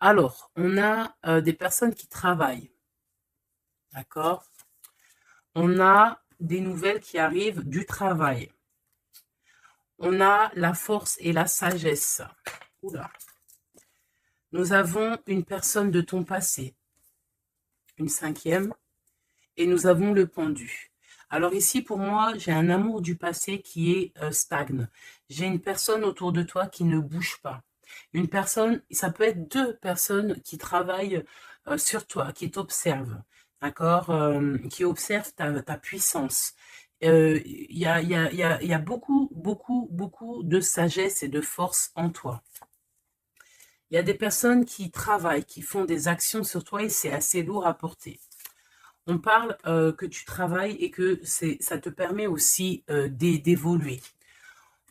Alors, on a des personnes qui travaillent, d'accord? On a des nouvelles qui arrivent du travail. On a la force et la sagesse. Oula. Nous avons une personne de ton passé, une cinquième, et nous avons le pendu. Alors ici, pour moi, j'ai un amour du passé qui est stagne. J'ai une personne autour de toi qui ne bouge pas. Une personne, ça peut être deux personnes qui travaillent sur toi, qui t'observent, d'accord, qui observent ta puissance. Il y a beaucoup, beaucoup, beaucoup de sagesse et de force en toi. Il y a des personnes qui travaillent, qui font des actions sur toi et c'est assez lourd à porter. On parle que tu travailles et que ça te permet aussi d'évoluer.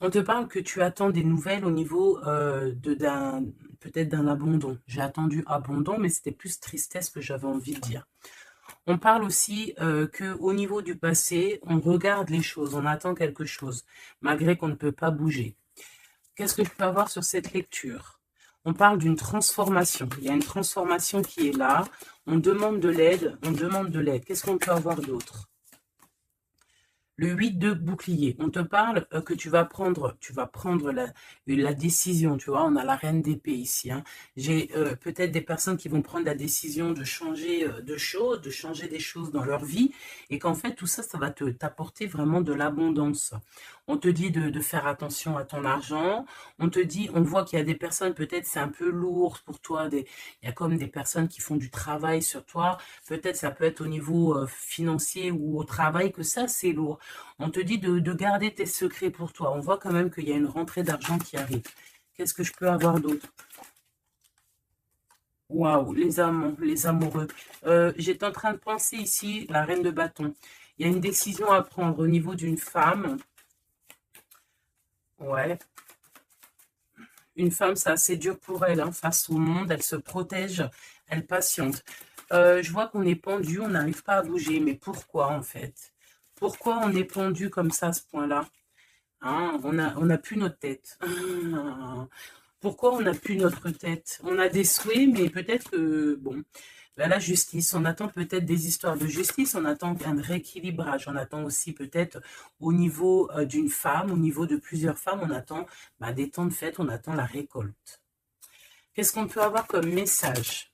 On te parle que tu attends des nouvelles au niveau peut-être d'un abandon. J'ai attendu abandon, mais c'était plus tristesse que j'avais envie de dire. On parle aussi que au niveau du passé, on regarde les choses, on attend quelque chose, malgré qu'on ne peut pas bouger. Qu'est-ce que je peux avoir sur cette lecture? On parle d'une transformation. Il y a une transformation qui est là. On demande de l'aide, on demande de l'aide. Qu'est-ce qu'on peut avoir d'autre? Le 8 de bouclier, on te parle que tu vas prendre la décision, tu vois, on a la reine d'épée ici. Hein. J'ai peut-être des personnes qui vont prendre la décision de changer de choses, de changer des choses dans leur vie, et qu'en fait, tout ça, ça va t'apporter vraiment de l'abondance. On te dit de faire attention à ton argent, on te dit, on voit qu'il y a des personnes, peut-être c'est un peu lourd pour toi, il y a comme des personnes qui font du travail sur toi, peut-être ça peut être au niveau financier ou au travail que ça, c'est lourd. On te dit de garder tes secrets pour toi. On voit quand même qu'il y a une rentrée d'argent qui arrive. Qu'est-ce que je peux avoir d'autre? Waouh, les amants, les amoureux. J'étais en train de penser ici, la reine de bâton. Il y a une décision à prendre au niveau d'une femme. Ouais. Une femme, c'est assez dur pour elle, hein, face au monde. Elle se protège, elle patiente. Je vois qu'on est pendu, on n'arrive pas à bouger. Mais pourquoi, en fait? Pourquoi on est pendu comme ça, à ce point-là? Hein, on a plus notre tête. Ah, pourquoi on n'a plus notre tête? On a des souhaits, mais peut-être que, bon, ben, la justice, on attend peut-être des histoires de justice, on attend un rééquilibrage, on attend aussi peut-être au niveau d'une femme, au niveau de plusieurs femmes, on attend ben, des temps de fête, on attend la récolte. Qu'est-ce qu'on peut avoir comme message?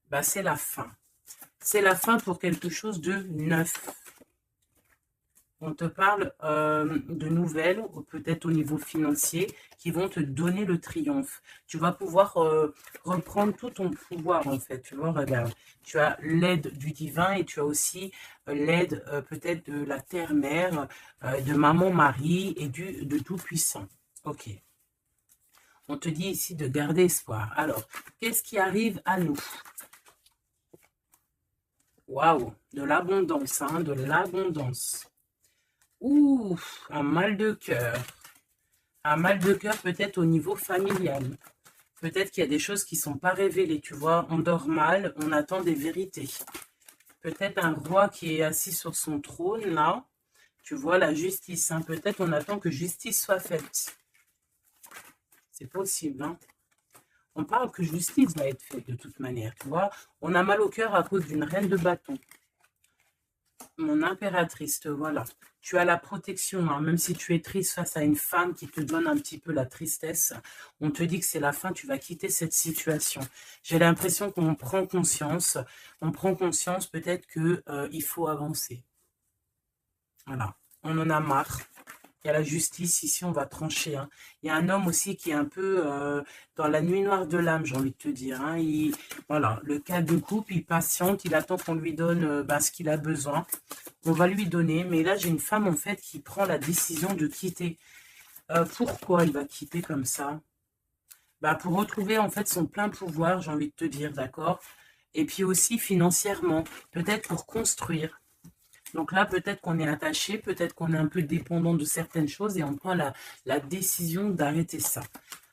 Ben, c'est la fin. C'est la fin pour quelque chose de neuf. On te parle de nouvelles, ou peut-être au niveau financier, qui vont te donner le triomphe. Tu vas pouvoir reprendre tout ton pouvoir, en fait. Tu vois, regarde, tu as l'aide du divin et tu as aussi l'aide peut-être de la terre-mère, de maman-Marie et de Tout-Puissant. Ok. On te dit ici de garder espoir. Alors, qu'est-ce qui arrive à nous? Waouh, de l'abondance, hein, de l'abondance. Ouh, un mal de cœur. Un mal de cœur peut-être au niveau familial. Peut-être qu'il y a des choses qui ne sont pas révélées. Tu vois, on dort mal, on attend des vérités. Peut-être un roi qui est assis sur son trône, là. Tu vois, la justice. Hein. Peut-être on attend que justice soit faite. C'est possible. Hein. On parle que justice va être faite de toute manière. Tu vois, on a mal au cœur à cause d'une reine de bâton. Mon impératrice, te voilà. Tu as la protection, hein, même si tu es triste face à une femme qui te donne un petit peu la tristesse, on te dit que c'est la fin, tu vas quitter cette situation. J'ai l'impression qu'on prend conscience, peut-être qu'il faut avancer. Voilà, on en a marre. Il y a la justice, ici on va trancher. Hein. Il y a un homme aussi qui est un peu dans la nuit noire de l'âme, j'ai envie de te dire. Hein. Voilà, le cas de couple, il patiente, il attend qu'on lui donne ce qu'il a besoin. On va lui donner, mais là j'ai une femme en fait qui prend la décision de quitter. Pourquoi il va quitter comme ça? Bah, pour retrouver en fait son plein pouvoir, j'ai envie de te dire, d'accord? Et puis aussi financièrement, peut-être pour construire. Donc là, peut-être qu'on est attaché, peut-être qu'on est un peu dépendant de certaines choses et on prend la décision d'arrêter ça.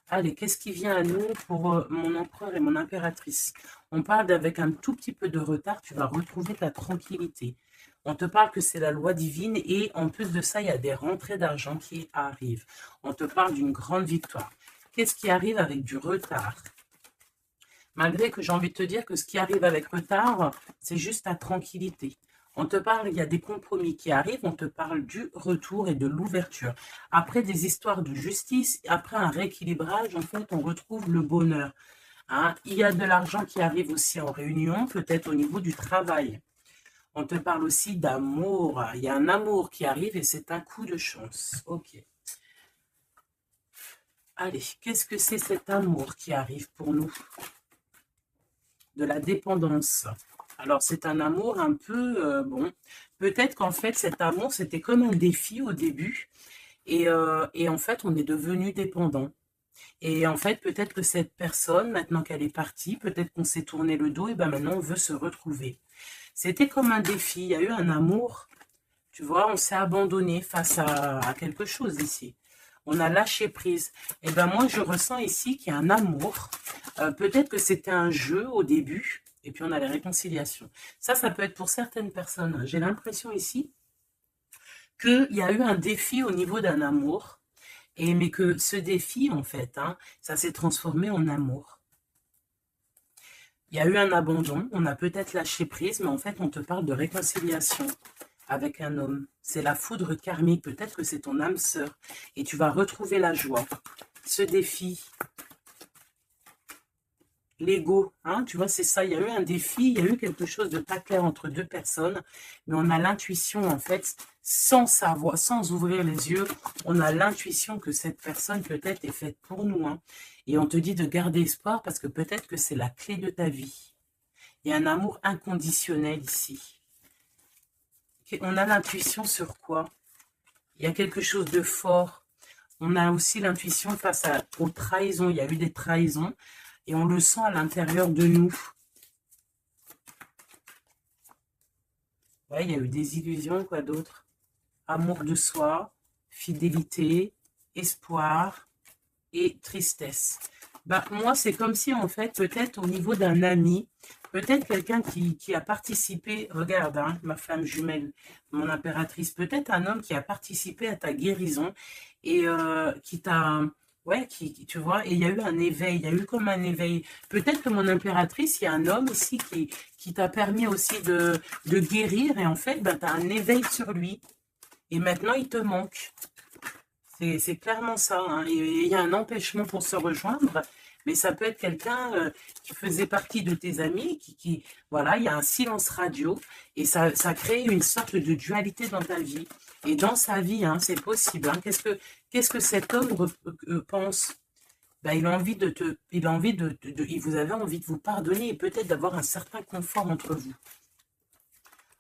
Allez, qu'est-ce qui vient à nous pour mon empereur et mon impératrice? On parle d'avec un tout petit peu de retard, tu vas retrouver ta tranquillité. On te parle que c'est la loi divine et en plus de ça, il y a des rentrées d'argent qui arrivent. On te parle d'une grande victoire. Qu'est-ce qui arrive avec du retard? Malgré que j'ai envie de te dire que ce qui arrive avec retard, c'est juste ta tranquillité. On te parle, il y a des compromis qui arrivent, on te parle du retour et de l'ouverture. Après des histoires de justice, après un rééquilibrage, en fait, on retrouve le bonheur. Hein. Il y a de l'argent qui arrive aussi en réunion, peut-être au niveau du travail. On te parle aussi d'amour. Il y a un amour qui arrive et c'est un coup de chance. Ok. Allez, qu'est-ce que c'est cet amour qui arrive pour nous? De la dépendance. Alors, c'est un amour un peu, bon, peut-être qu'en fait, cet amour, c'était comme un défi au début. Et en fait, on est devenu dépendant. Et en fait, peut-être que cette personne, maintenant qu'elle est partie, peut-être qu'on s'est tourné le dos, et ben maintenant, on veut se retrouver. C'était comme un défi. Il y a eu un amour, tu vois, on s'est abandonné face à quelque chose ici. On a lâché prise. Et ben moi, je ressens ici qu'il y a un amour. Peut-être que c'était un jeu au début, et puis on a les réconciliations. Ça peut être pour certaines personnes. J'ai l'impression ici qu'il y a eu un défi au niveau d'un amour, mais que ce défi, en fait, hein, ça s'est transformé en amour. Il y a eu un abandon, on a peut-être lâché prise, mais en fait, on te parle de réconciliation avec un homme. C'est la foudre karmique, peut-être que c'est ton âme sœur, et tu vas retrouver la joie. Ce défi, l'ego, hein, tu vois, c'est ça, il y a eu un défi, il y a eu quelque chose de pas clair entre deux personnes, mais on a l'intuition, en fait, sans savoir, sans ouvrir les yeux, on a l'intuition que cette personne peut-être est faite pour nous, hein, et on te dit de garder espoir parce que peut-être que c'est la clé de ta vie. Il y a un amour inconditionnel ici. On a l'intuition sur quoi? Il y a quelque chose de fort. On a aussi l'intuition face aux trahisons. Il y a eu des trahisons et on le sent à l'intérieur de nous. Ouais, il y a eu des illusions, quoi d'autre? Amour de soi, fidélité, espoir et tristesse. Ben, moi, c'est comme si, en fait, peut-être au niveau d'un ami, peut-être quelqu'un qui a participé, regarde, hein, ma flamme jumelle, mon impératrice, peut-être un homme qui a participé à ta guérison et qui t'a, ouais, tu vois, et il y a eu un éveil, il y a eu comme un éveil. Peut-être que mon impératrice, il y a un homme ici qui t'a permis aussi de guérir et en fait, ben, tu as un éveil sur lui et maintenant, il te manque. C'est clairement ça. Hein. Et il y a un empêchement pour se rejoindre, mais ça peut être quelqu'un qui faisait partie de tes amis, voilà, il y a un silence radio, et ça crée une sorte de dualité dans ta vie. Et dans sa vie, hein, c'est possible. Hein. Qu'est-ce que cet homme pense? Ben, il a envie vous avez envie de vous pardonner et peut-être d'avoir un certain confort entre vous.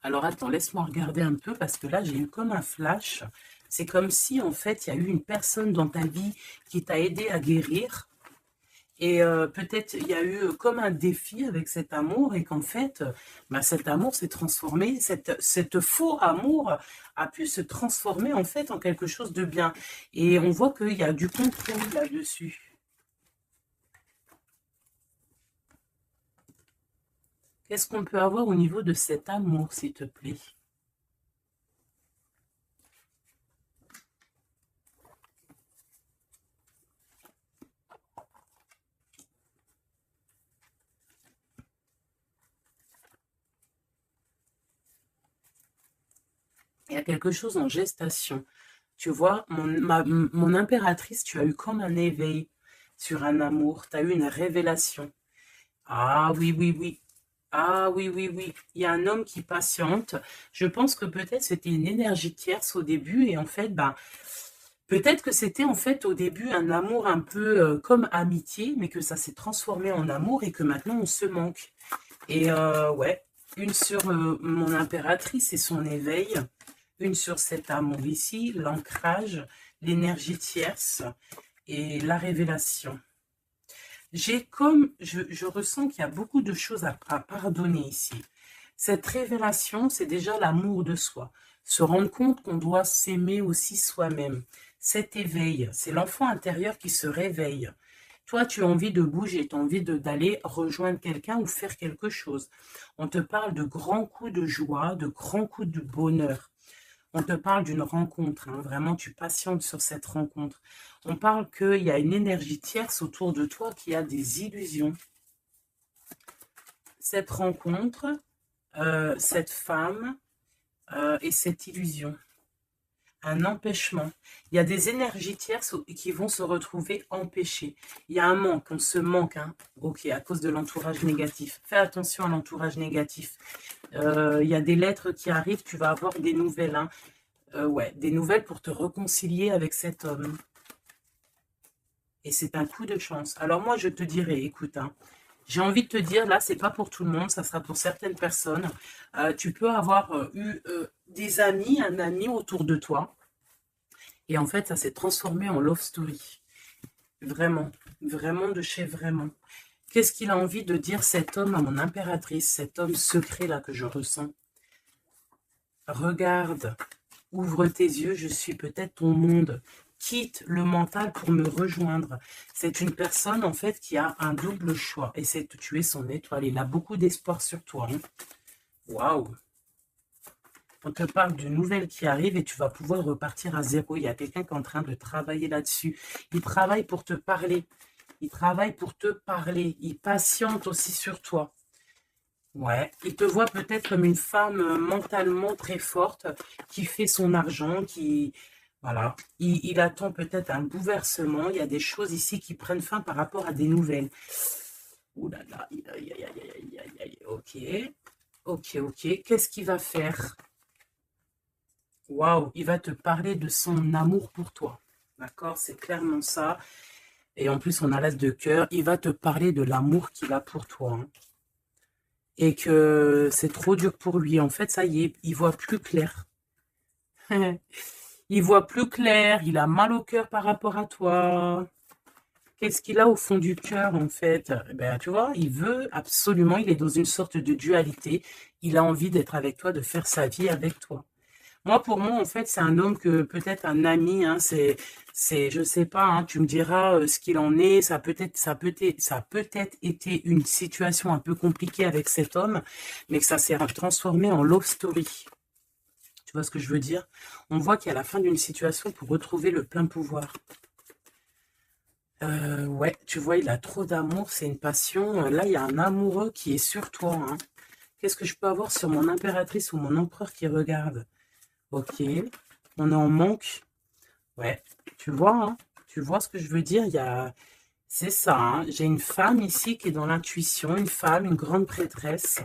Alors attends, laisse-moi regarder un peu parce que là, j'ai eu comme un flash. C'est comme si, en fait, il y a eu une personne dans ta vie qui t'a aidé à guérir. Et peut-être il y a eu comme un défi avec cet amour et qu'en fait, bah, cet amour s'est transformé, cette faux amour a pu se transformer en fait en quelque chose de bien. Et on voit qu'il y a du contrôle là-dessus. Qu'est-ce qu'on peut avoir au niveau de cet amour, s'il te plaît? Il y a quelque chose en gestation. Tu vois, mon impératrice, tu as eu comme un éveil sur un amour. Tu as eu une révélation. Ah oui, oui, oui. Ah oui, oui, oui. Il y a un homme qui patiente. Je pense que peut-être c'était une énergie tierce au début. Et en fait, ben, peut-être que c'était en fait au début un amour un peu comme amitié, mais que ça s'est transformé en amour et que maintenant on se manque. Et ouais, une sur mon impératrice et son éveil, une sur cet amour ici, l'ancrage, l'énergie tierce et la révélation. Je ressens qu'il y a beaucoup de choses à pardonner ici. Cette révélation, c'est déjà l'amour de soi. Se rendre compte qu'on doit s'aimer aussi soi-même. Cet éveil, c'est l'enfant intérieur qui se réveille. Toi, tu as envie de bouger, tu as envie d'aller rejoindre quelqu'un ou faire quelque chose. On te parle de grands coups de joie, de grands coups de bonheur. On te parle d'une rencontre, hein, vraiment tu patientes sur cette rencontre. On parle qu'il y a une énergie tierce autour de toi qui a des illusions. cette rencontre, cette femme et cette illusion. Un empêchement. Il y a des énergies tierces qui vont se retrouver empêchées. Il y a un manque, on se manque, hein. Ok, à cause de l'entourage négatif. Fais attention à l'entourage négatif. Il y a des lettres qui arrivent, tu vas avoir des nouvelles, hein. Ouais, des nouvelles pour te réconcilier avec cet homme. Et c'est un coup de chance. Alors moi, je te dirais, écoute, hein, j'ai envie de te dire, là, c'est pas pour tout le monde, ça sera pour certaines personnes. Tu peux avoir eu des amis, un ami autour de toi. Et en fait, ça s'est transformé en love story. Vraiment, vraiment de chez vraiment. Qu'est-ce qu'il a envie de dire cet homme à mon impératrice, cet homme secret là que je ressens? Regarde, ouvre tes yeux, je suis peut-être ton monde. Quitte le mental pour me rejoindre. C'est une personne en fait qui a un double choix. Essaie de tuer son étoile. Il a beaucoup d'espoir sur toi. Hein. Waouh! On te parle d'une nouvelle qui arrive et tu vas pouvoir repartir à zéro. Il y a quelqu'un qui est en train de travailler là-dessus. Il travaille pour te parler. Il travaille pour te parler. Il patiente aussi sur toi. Ouais, il te voit peut-être comme une femme mentalement très forte qui fait son argent, qui... Voilà, il attend peut-être un bouleversement. Il y a des choses ici qui prennent fin par rapport à des nouvelles. Ouh là là, ok, ok, ok. Qu'est-ce qu'il va faire? Waouh, il va te parler de son amour pour toi. D'accord, c'est clairement ça. Et en plus, on a l'as de cœur. Il va te parler de l'amour qu'il a pour toi. Hein. Et que c'est trop dur pour lui. En fait, ça y est, il voit plus clair. Il voit plus clair, il a mal au cœur par rapport à toi. Qu'est-ce qu'il a au fond du cœur, en fait? Ben, tu vois, il veut absolument, il est dans une sorte de dualité. Il a envie d'être avec toi, de faire sa vie avec toi. Moi, pour moi, en fait, c'est un homme que peut-être un ami, hein, je sais pas, hein, tu me diras ce qu'il en est. Ça a peut-être été une situation un peu compliquée avec cet homme, mais que ça s'est transformé en love story. Tu vois ce que je veux dire? On voit qu'à la fin d'une situation, pour retrouver le plein pouvoir. Ouais, tu vois, il a trop d'amour, c'est une passion. Là, il y a un amoureux qui est sur toi. Hein. Qu'est-ce que je peux avoir sur mon impératrice ou mon empereur qui regarde? Ok, on est en manque. Ouais, hein, tu vois ce que je veux dire? C'est ça, hein. J'ai une femme ici qui est dans l'intuition, une femme, une grande prêtresse.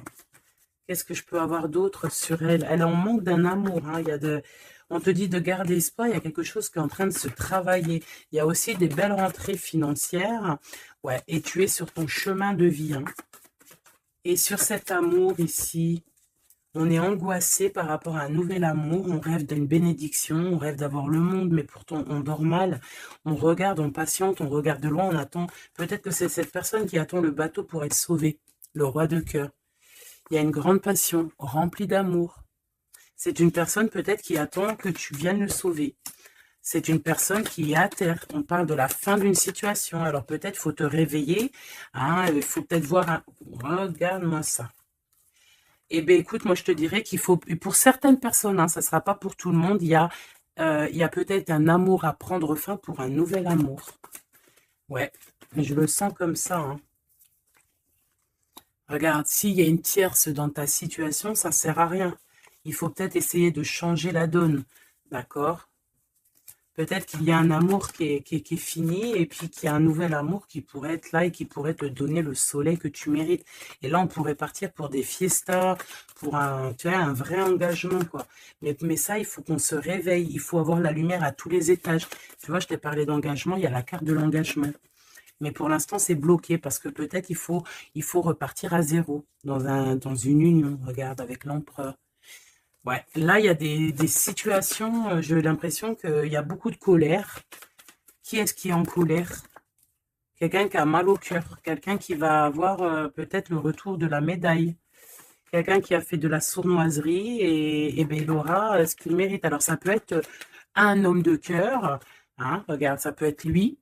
Qu'est-ce que je peux avoir d'autre sur elle? Elle est en manque d'un amour. Hein. On te dit de garder espoir, il y a quelque chose qui est en train de se travailler. Il y a aussi des belles rentrées financières. Ouais, et tu es sur ton chemin de vie. Hein. Et sur cet amour ici, on est angoissé par rapport à un nouvel amour. On rêve d'une bénédiction, on rêve d'avoir le monde, mais pourtant on dort mal. On regarde, on patiente, on regarde de loin, on attend. Peut-être que c'est cette personne qui attend le bateau pour être sauvée, le roi de cœur. Il y a une grande passion, remplie d'amour. C'est une personne peut-être qui attend que tu viennes le sauver. C'est une personne qui est à terre. On parle de la fin d'une situation. Alors peut-être faut te réveiller. Hein, il faut peut-être voir Regarde-moi ça. Eh bien écoute, moi je te dirais qu'il faut... Pour certaines personnes, hein, ça ne sera pas pour tout le monde, il y a peut-être un amour à prendre fin pour un nouvel amour. Ouais, je le sens comme ça. Hein. Regarde, s'il y a une tierce dans ta situation, ça ne sert à rien. Il faut peut-être essayer de changer la donne. D'accord? Peut-être qu'il y a un amour qui est fini et puis qu'il y a un nouvel amour qui pourrait être là et qui pourrait te donner le soleil que tu mérites. Et là, on pourrait partir pour des fiestas, pour tu vois, un vrai engagement, quoi. Mais ça, il faut qu'on se réveille. Il faut avoir la lumière à tous les étages. Tu vois, je t'ai parlé d'engagement, il y a la carte de l'engagement. Mais pour l'instant, c'est bloqué parce que peut-être il faut repartir à zéro dans une union. Regarde, avec l'empereur. Ouais, là, il y a des situations, j'ai l'impression qu'il y a beaucoup de colère. Qui est-ce qui est en colère? Quelqu'un qui a mal au cœur. Quelqu'un qui va avoir peut-être le retour de la médaille. Quelqu'un qui a fait de la sournoiserie et ben, il aura ce qu'il mérite. Alors, ça peut être un homme de cœur. Hein, regarde, ça peut être lui.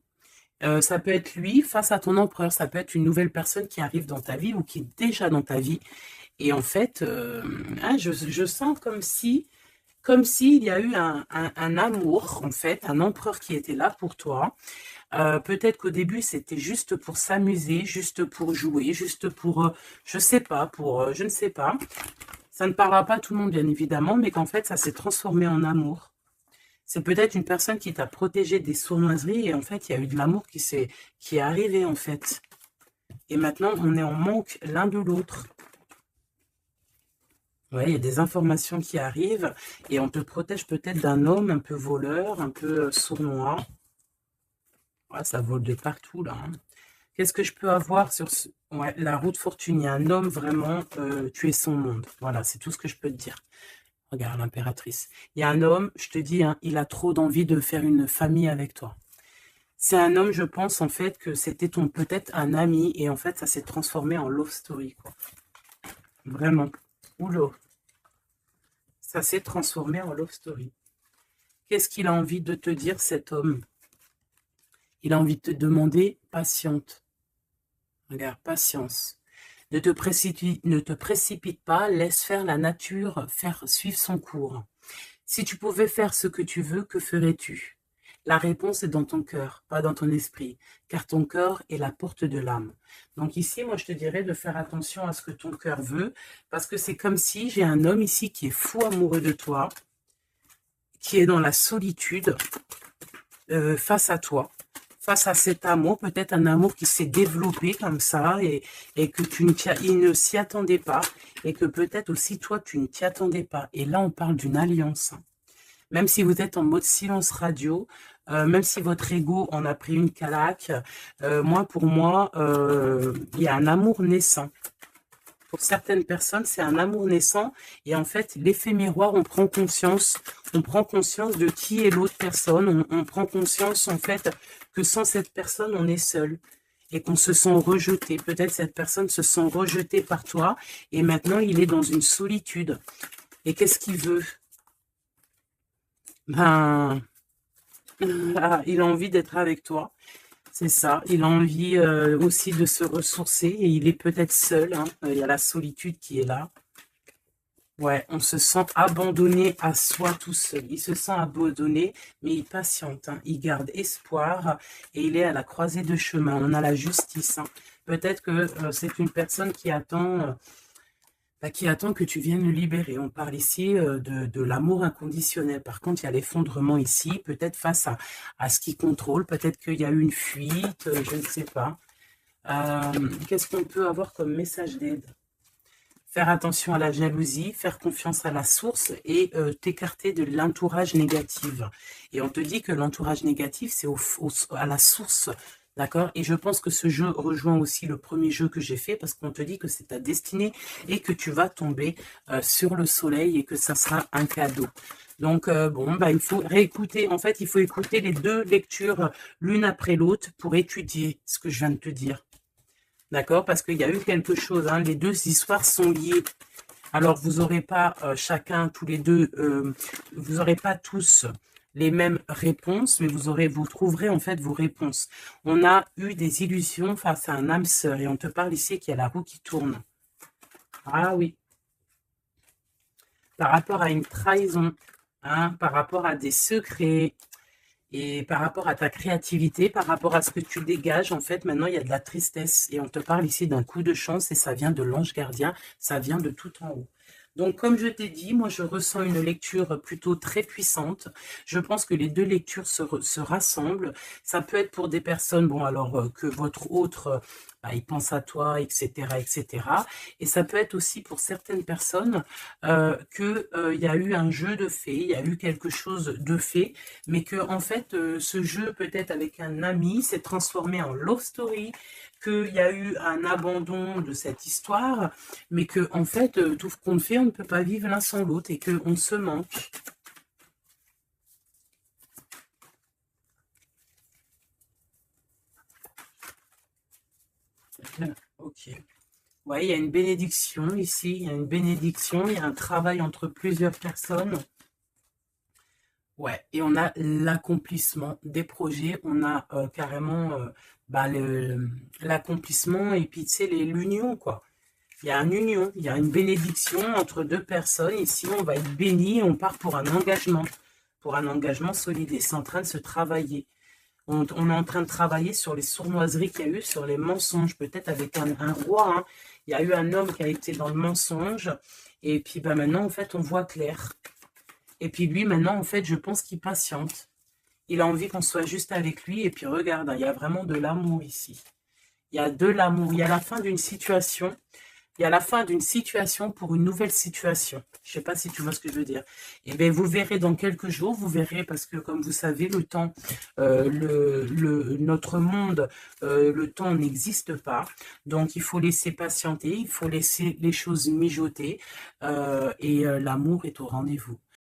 Ça peut être lui face à ton empereur. Ça peut être une nouvelle personne qui arrive dans ta vie ou qui est déjà dans ta vie. Et en fait, hein, je sens comme s'il y a eu un amour, en fait, un empereur qui était là pour toi. Peut-être qu'au début, c'était juste pour s'amuser, juste pour jouer, juste pour, je sais pas, je ne sais pas. Ça ne parlera pas à tout le monde, bien évidemment, mais qu'en fait, ça s'est transformé en amour. C'est peut-être une personne qui t'a protégé des sournoiseries et en fait, il y a eu de l'amour qui est arrivé, en fait. Et maintenant, on est en manque l'un de l'autre. Ouais, il y a des informations qui arrivent et on te protège peut-être d'un homme un peu voleur, un peu sournois. Ouais, ça vole de partout, là. Hein. Qu'est-ce que je peux avoir sur ouais, la route fortune? Il y a un homme vraiment, tu es son monde. Voilà, c'est tout ce que je peux te dire. Regarde, l'impératrice. Il y a un homme, je te dis, hein, il a trop d'envie de faire une famille avec toi. C'est un homme, je pense, en fait, que c'était ton peut-être un ami, et en fait, ça s'est transformé en love story, quoi. Vraiment. Oula. Ça s'est transformé en love story. Qu'est-ce qu'il a envie de te dire, cet homme? Il a envie de te demander patiente. Regarde, patience. Ne te précipite pas, laisse faire la nature, faire suivre son cours. Si tu pouvais faire ce que tu veux, que ferais-tu? La réponse est dans ton cœur, pas dans ton esprit, car ton cœur est la porte de l'âme. Donc ici, moi, je te dirais de faire attention à ce que ton cœur veut, parce que c'est comme si j'ai un homme ici qui est fou amoureux de toi, qui est dans la solitude face à toi, face à cet amour, peut-être un amour qui s'est développé comme ça et que il ne s'y attendait pas et que peut-être aussi toi, tu ne t'y attendais pas. Et là, on parle d'une alliance. Même si vous êtes en mode silence radio, même si votre ego en a pris une calaque, pour moi, il y a un amour naissant. Pour certaines personnes, c'est un amour naissant. Et en fait, l'effet miroir, on prend conscience de qui est l'autre personne. On prend conscience, en fait, que sans cette personne, on est seul. Et qu'on se sent rejeté. Peut-être cette personne se sent rejetée par toi. Et maintenant, il est dans une solitude. Et qu'est-ce qu'il veut? Ben, il a envie d'être avec toi. C'est ça, il a envie aussi de se ressourcer et il est peut-être seul, hein. Il y a la solitude qui est là. Ouais, on se sent abandonné à soi tout seul. Il se sent abandonné, mais il patiente, hein. Il garde espoir et il est à la croisée de chemin. On a la justice. Hein. Peut-être que c'est une personne qui attend que tu viennes le libérer. On parle ici de l'amour inconditionnel. Par contre, il y a l'effondrement ici, peut-être face à ce qui contrôle. Peut-être qu'il y a eu une fuite, je ne sais pas. Qu'est-ce qu'on peut avoir comme message d'aide? Faire attention à la jalousie, faire confiance à la source et t'écarter de l'entourage négatif. Et on te dit que l'entourage négatif, c'est à la source. D'accord? Et je pense que ce jeu rejoint aussi le premier jeu que j'ai fait parce qu'on te dit que c'est ta destinée et que tu vas tomber sur le soleil et que ça sera un cadeau. Donc, il faut réécouter. En fait, il faut écouter les deux lectures l'une après l'autre pour étudier ce que je viens de te dire. D'accord? Parce qu'il y a eu quelque chose. Hein, les deux histoires sont liées. Alors, vous n'aurez pas chacun, tous les deux, vous n'aurez pas tous les mêmes réponses, mais vous trouverez en fait vos réponses. On a eu des illusions face à un âme sœur et on te parle ici qu'il y a la roue qui tourne. Ah oui. Par rapport à une trahison, hein, par rapport à des secrets et par rapport à ta créativité, par rapport à ce que tu dégages, en fait, maintenant, il y a de la tristesse et on te parle ici d'un coup de chance et ça vient de l'ange gardien, ça vient de tout en haut. Donc, comme je t'ai dit, moi, je ressens une lecture plutôt très puissante. Je pense que les deux lectures se rassemblent. Ça peut être pour des personnes, que votre autre, il pense à toi, etc., etc. Et ça peut être aussi pour certaines personnes il y a eu un jeu de fait, il y a eu quelque chose de fait, mais que, en fait, ce jeu, peut-être avec un ami, s'est transformé en love story, qu'il y a eu un abandon de cette histoire, mais que en fait, tout ce qu'on fait, on ne peut pas vivre l'un sans l'autre et qu'on se manque. Ok. Ouais, il y a une bénédiction ici, il y a une bénédiction, il y a un travail entre plusieurs personnes. Ouais, et on a l'accomplissement des projets, on a carrément l'accomplissement et puis tu sais, l'union, quoi. Il y a une union, il y a une bénédiction entre deux personnes. Ici, on va être béni et on part pour un engagement solide. Et c'est en train de se travailler. On est en train de travailler sur les sournoiseries qu'il y a eu, sur les mensonges, peut-être avec un roi. Hein. Il y a eu un homme qui a été dans le mensonge. Et puis ben, maintenant, en fait, on voit clair. Et puis lui, maintenant, en fait, je pense qu'il patiente. Il a envie qu'on soit juste avec lui. Et puis regarde, hein, il y a vraiment de l'amour ici. Il y a de l'amour. Il y a la fin d'une situation. Il y a la fin d'une situation pour une nouvelle situation. Je ne sais pas si tu vois ce que je veux dire. Et bien, vous verrez dans quelques jours, vous verrez, parce que comme vous savez, le temps, notre monde, le temps n'existe pas. Donc, il faut laisser patienter, il faut laisser les choses mijoter. Et l'amour est au rendez-vous.